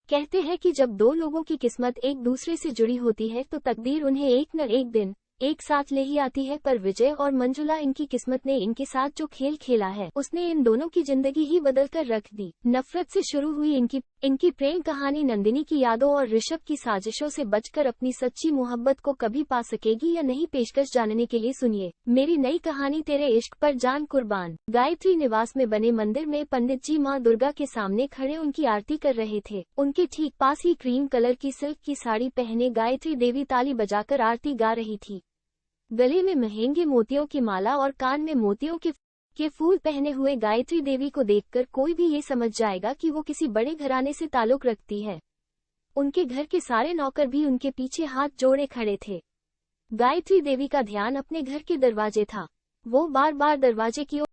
कहते हैं कि जब दो लोगों की किस्मत एक दूसरे से जुड़ी होती है तो तकदीर उन्हें एक न एक दिन एक साथ ले ही आती है। पर विजय और मंजुला, इनकी किस्मत ने इनके साथ जो खेल खेला है उसने इन दोनों की जिंदगी ही बदल कर रख दी। नफरत से शुरू हुई इनकी प्रेम कहानी नंदिनी की यादों और ऋषभ की साजिशों से बचकर अपनी सच्ची मोहब्बत को कभी पा सकेगी या नहीं, पेशकश जानने के लिए सुनिए मेरी नई कहानी तेरे इश्क पर जान कुर्बान। गायत्री निवास में बने मंदिर में पंडित जी माँ दुर्गा के सामने खड़े उनकी आरती कर रहे थे। उनके ठीक पास ही क्रीम कलर की सिल्क की साड़ी पहने गायत्री देवी ताली बजाकर आरती गा रही थी। गले में महंगे मोतियों की माला और कान में मोतियों के फूल पहने हुए गायत्री देवी को देखकर कोई भी ये समझ जाएगा कि वो किसी बड़े घराने से ताल्लुक रखती है। उनके घर के सारे नौकर भी उनके पीछे हाथ जोड़े खड़े थे। गायत्री देवी का ध्यान अपने घर के दरवाजे था। वो बार बार दरवाजे की ओर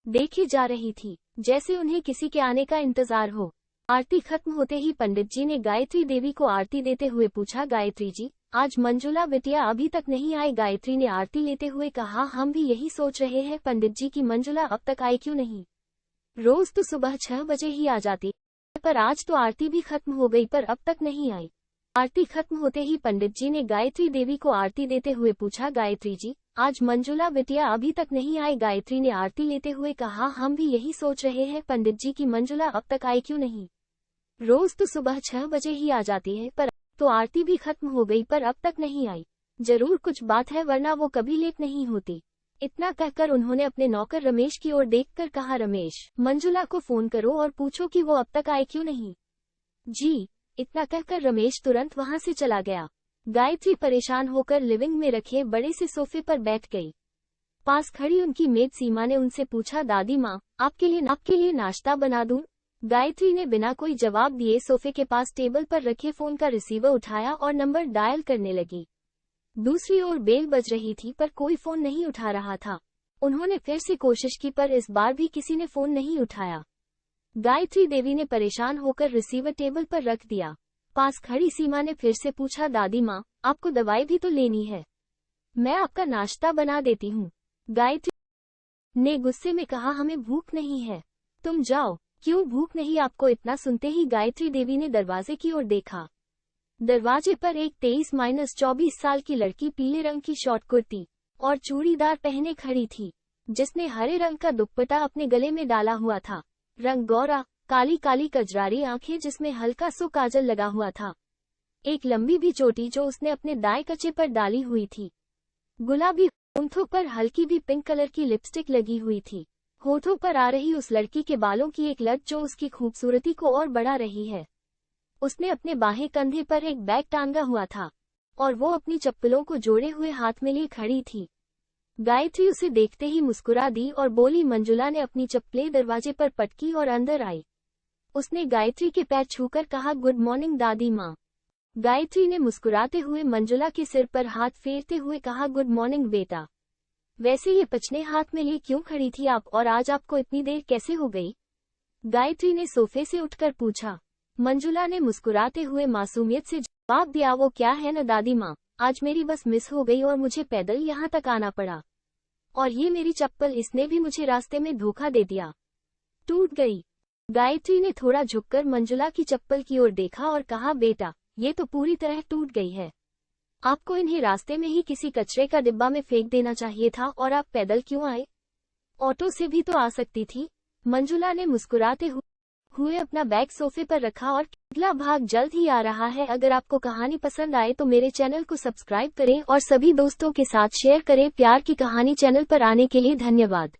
देखे जा रही थी, जैसे उन्हें किसी के आने का इंतजार हो। आरती खत्म होते ही पंडित जी ने गायत्री देवी को आरती देते हुए पूछा, गायत्री जी, आज मंजुला बिटिया अभी तक नहीं आई? गायत्री ने आरती लेते हुए कहा, हम भी यही सोच रहे हैं पंडित जी की मंजुला अब तक आई क्यों नहीं। रोज तो सुबह 6 बजे ही आ जाती, पर आज तो आरती भी खत्म हो गई पर अब तक नहीं आई। आरती खत्म होते ही पंडित जी ने गायत्री देवी को आरती देते हुए पूछा, गायत्री जी, आज मंजुला बिटिया अभी तक नहीं आई? गायत्री ने आरती लेते हुए कहा, हम भी यही सोच रहे हैं पंडित जी की मंजुला अब तक आई क्यों नहीं। रोज तो सुबह 6 बजे ही आ जाती है, पर तो आरती भी खत्म हो गई पर अब तक नहीं आई। जरूर कुछ बात है, वरना वो कभी लेट नहीं होती। इतना कहकर उन्होंने अपने नौकर रमेश की ओर देखकर कहा, रमेश, मंजुला को फोन करो और पूछो कि वो अब तक आए क्यों नहीं। जी। इतना कहकर रमेश तुरंत वहां से चला गया। गायत्री परेशान होकर लिविंग में रखे बड़े से सोफे पर बैठ गई। पास खड़ी उनकी मेड सीमा ने उनसे पूछा, दादी माँ, आपके लिए नाश्ता बना दूं? गायत्री ने बिना कोई जवाब दिए सोफे के पास टेबल पर रखे फोन का रिसीवर उठाया और नंबर डायल करने लगी। दूसरी ओर बेल बज रही थी पर कोई फोन नहीं उठा रहा था। उन्होंने फिर से कोशिश की पर इस बार भी किसी ने फोन नहीं उठाया। गायत्री देवी ने परेशान होकर रिसीवर टेबल पर रख दिया। पास खड़ी सीमा ने फिर से पूछा, दादी माँ, आपको दवाई भी तो लेनी है, मैं आपका नाश्ता बना देती हूँ। गायत्री ने गुस्से में कहा, हमें भूख नहीं है, तुम जाओ। क्यों भूख नहीं आपको? इतना सुनते ही गायत्री देवी ने दरवाजे की ओर देखा। दरवाजे पर एक 23-24 साल की लड़की पीले रंग की शॉर्ट कुर्ती और चूड़ीदार पहने खड़ी थी, जिसने हरे रंग का दुपट्टा अपने गले में डाला हुआ था। रंग गोरा, काली काली कजरारी आंखें जिसमें हल्का सो काजल लगा हुआ था। एक लंबी भी चोटी जो उसने अपने दाएं कचे पर डाली हुई थी। गुलाबी होठों पर हल्की भी पिंक कलर की लिपस्टिक लगी हुई थी। होठों पर आ रही उस लड़की के बालों की एक लट जो उसकी खूबसूरती को और बढ़ा रही है। उसने अपने बाहें कंधे पर एक बैग टांगा हुआ था और वो अपनी चप्पलों को जोड़े हुए हाथ में लिए खड़ी थी। गायत्री उसे देखते ही मुस्कुरा दी और बोली, मंजुला ने अपनी चप्पलें दरवाजे पर पटकी और अंदर आई। उसने गायत्री के पैर छूकर कहा, गुड मॉर्निंग दादी माँ। गायत्री ने मुस्कुराते हुए मंजुला के सिर पर हाथ फेरते हुए कहा, गुड मॉर्निंग बेटा। वैसे ये पछने हाथ में लिए क्यों खड़ी थी आप, और आज आपको इतनी देर कैसे हो गई? गायत्री ने सोफे से उठकर पूछा। मंजुला ने मुस्कुराते हुए मासूमियत से जवाब दिया, वो क्या है न दादी माँ, आज मेरी बस मिस हो गई और मुझे पैदल यहाँ तक आना पड़ा, और ये मेरी चप्पल, इसने भी मुझे रास्ते में धोखा दे दिया, टूट गई। गायत्री ने थोड़ा झुककर मंजुला की चप्पल की ओर देखा और कहा, बेटा, ये तो पूरी तरह टूट गई है। आपको इन्हें रास्ते में ही किसी कचरे का डिब्बा में फेंक देना चाहिए था, और आप पैदल क्यों आए? ऑटो से भी तो आ सकती थी। मंजुला ने मुस्कुराते हुए अपना बैग सोफे पर रखा और अगला भाग जल्द ही आ रहा है। अगर आपको कहानी पसंद आए तो मेरे चैनल को सब्सक्राइब करें और सभी दोस्तों के साथ शेयर करें। प्यार की कहानी चैनल पर आने के लिए धन्यवाद।